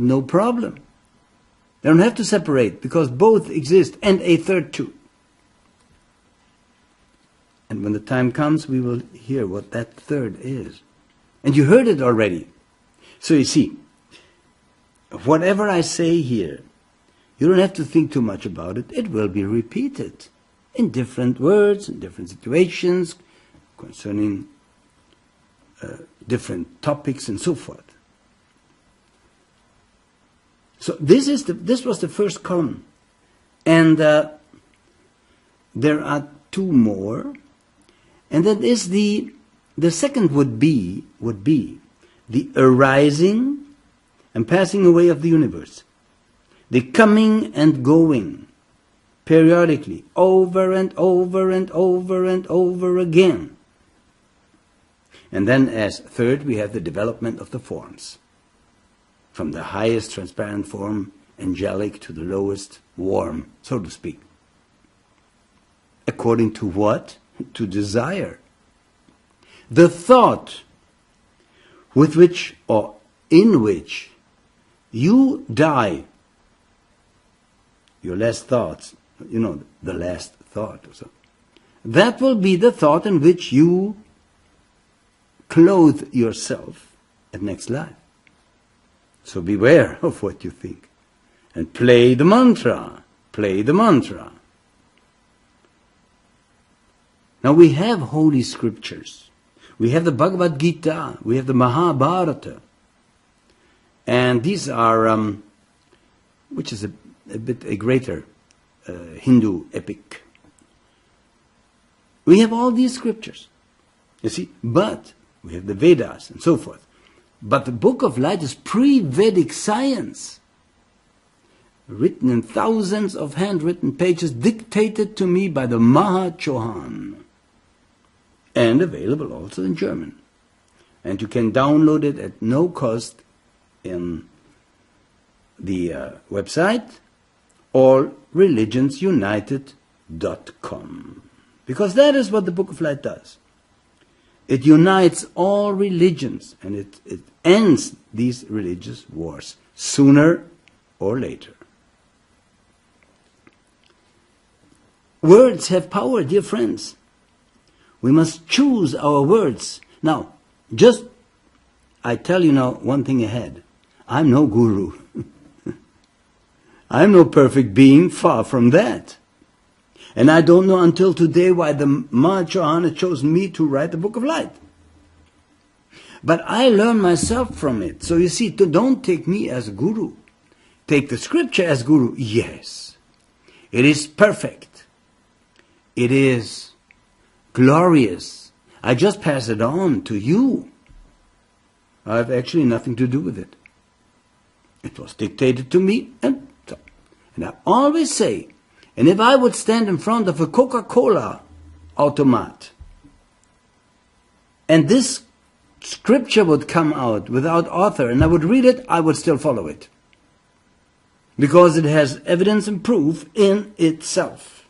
no problem. They don't have to separate because both exist and a third too. And when the time comes, we will hear what that third is. And you heard it already. So you see, whatever I say here, you don't have to think too much about it. It will be repeated in different words, in different situations, concerning different topics and so forth. So this was the first column. And there are two more. And that is the second would be the arising and passing away of the universe. The coming and going periodically, over and over and over and over again. And then as third, we have the development of the forms. From the highest transparent form, angelic, to the lowest, warm, so to speak. According to what? To desire. The thought with which or in which you die, your last thoughts, the last thought or so, that will be the thought in which you clothe yourself at next life. So beware of what you think. And play the mantra. Play the mantra. Now we have holy scriptures. We have the Bhagavad Gita. We have the Mahabharata. And these are, which is a bit a greater Hindu epic. We have all these scriptures. You see, but we have the Vedas and so forth. But the Book of Light is pre-Vedic science, written in thousands of handwritten pages, dictated to me by the Mahachohan, and available also in German. And you can download it at no cost in the website allreligionsunited.com. Because that is what the Book of Light does. It unites all religions, and it ends these religious wars sooner or later. Words have power, dear friends. We must choose our words. Now, I tell you now one thing ahead. I'm no guru. I'm no perfect being, far from that. And I don't know until today why the Mahachohan had chosen me to write the Book of Light. But I learned myself from it. So you see, don't take me as a guru. Take the scripture as guru. Yes, it is perfect. It is glorious. I just pass it on to you. I have actually nothing to do with it. It was dictated to me, and so. And I always say, and if I would stand in front of a Coca-Cola automat, and this scripture would come out without author, and I would read it, I would still follow it. Because it has evidence and proof in itself.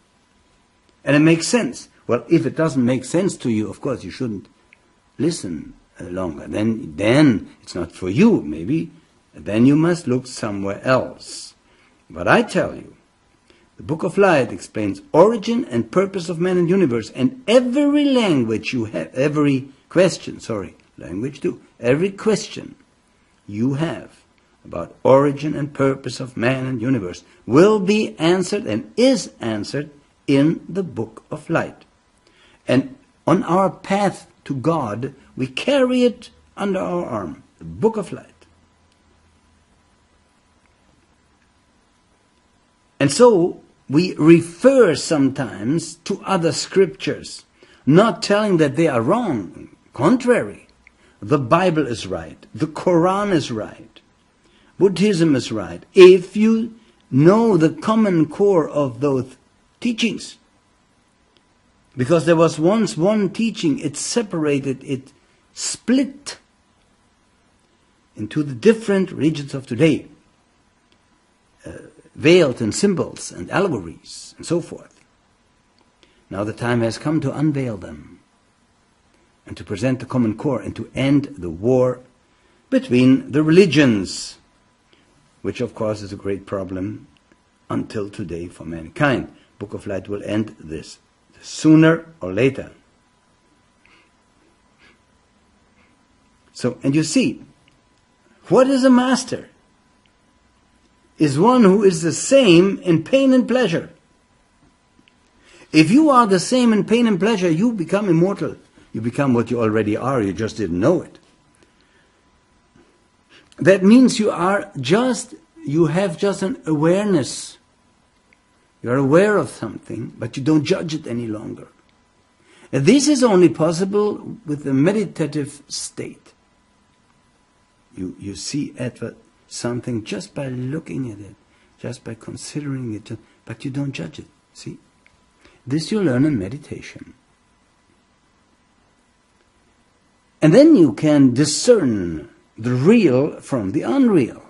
And it makes sense. Well, if it doesn't make sense to you, of course you shouldn't listen longer. Then it's not for you, maybe. Then you must look somewhere else. But I tell you, the Book of Light explains origin and purpose of man and universe, and every language you have, every question you have about origin and purpose of man and universe will be answered and is answered in the Book of Light. And on our path to God, we carry it under our arm, the Book of Light. And so we refer sometimes to other scriptures, not telling that they are wrong. Contrary, the Bible is right, the Quran is right, Buddhism is right, if you know the common core of those teachings. Because there was once one teaching, it separated, it split into the different religions of today, veiled in symbols and allegories and so forth. Now the time has come to unveil them and to present the common core and to end the war between the religions. which of course is a great problem until today for mankind. Book of Light will end this sooner or later. So, and you see, what is a master? Is one who is the same in pain and pleasure. If you are the same in pain and pleasure, you become immortal. You become what you already are, you just didn't know it. That means you have just an awareness. You're aware of something, but you don't judge it any longer. And this is only possible with the meditative state. You see something just by looking at it, just by considering it, but you don't judge it. See? This you learn in meditation. And then you can discern the real from the unreal.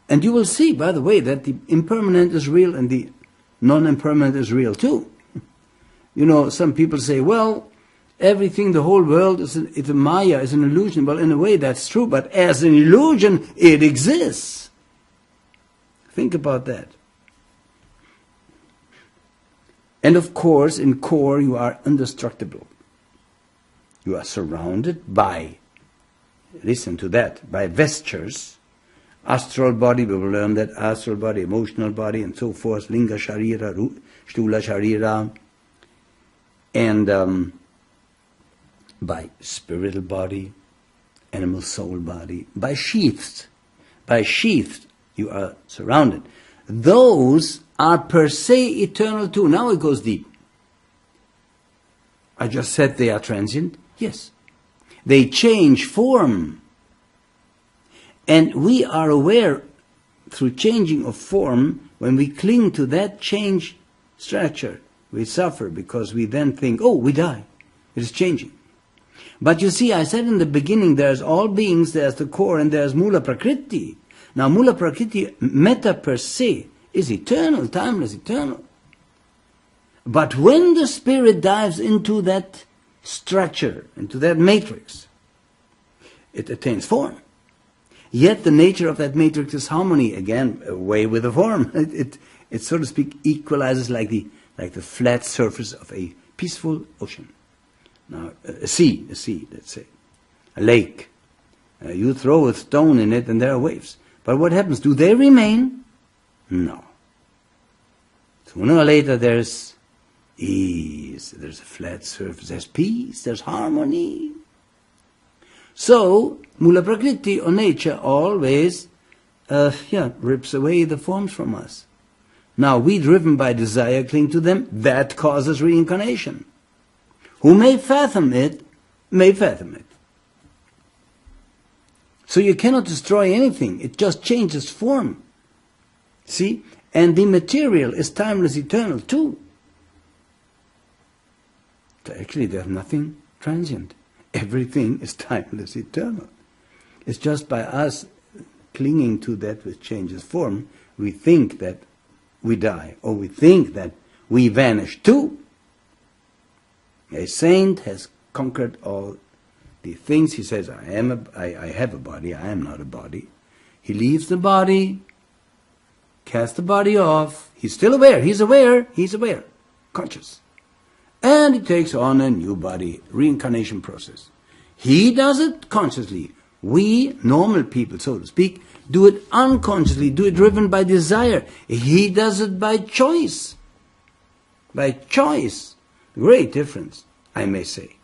And you will see, by the way, that the impermanent is real and the non-impermanent is real too. You know, some people say, well, everything, the whole world it's a maya, is an illusion. Well, in a way that's true, but as an illusion, it exists. Think about that. And of course, in core, you are indestructible. You are surrounded by, listen to that, by vestures. Astral body, we will learn that, astral body, emotional body, and so forth, linga sharira, sthula sharira, and by spiritual body, animal soul body, by sheaths. By sheaths, you are surrounded. Those are per se eternal too. Now it goes deep. I just said they are transient. Yes. They change form. And we are aware through changing of form, when we cling to that change structure, we suffer because we then think, oh, we die. It is changing. But you see, I said in the beginning, there's all beings, there's the core, and there's Mula Prakriti. Now, Mula Prakriti, metta per se, is eternal, timeless, eternal. But when the spirit dives into that structure, into that matrix, it attains form. Yet the nature of that matrix is harmony, again, away with the form. It so to speak, equalizes like the flat surface of a peaceful ocean. Now, a sea, let's say, a lake. You throw a stone in it and there are waves. But what happens? Do they remain? No. Sooner or later there's ease, there's a flat surface, there's peace, there's harmony. So, Mula Prakriti, or nature, always rips away the forms from us. Now, we, driven by desire, cling to them. That causes reincarnation. Who may fathom it, may fathom it. So you cannot destroy anything. It just changes form. See? And the material is timeless, eternal too. So actually, there's nothing transient. Everything is timeless, eternal. It's just by us clinging to that which changes form, we think that we die, or we think that we vanish too. A saint has conquered all the things. He says, I have a body, I am not a body. He leaves the body, casts the body off. He's still aware, he's aware, conscious. And he takes on a new body, reincarnation process. He does it consciously. We, normal people, so to speak, do it unconsciously, do it driven by desire. He does it by choice. By choice. Great difference, I may say.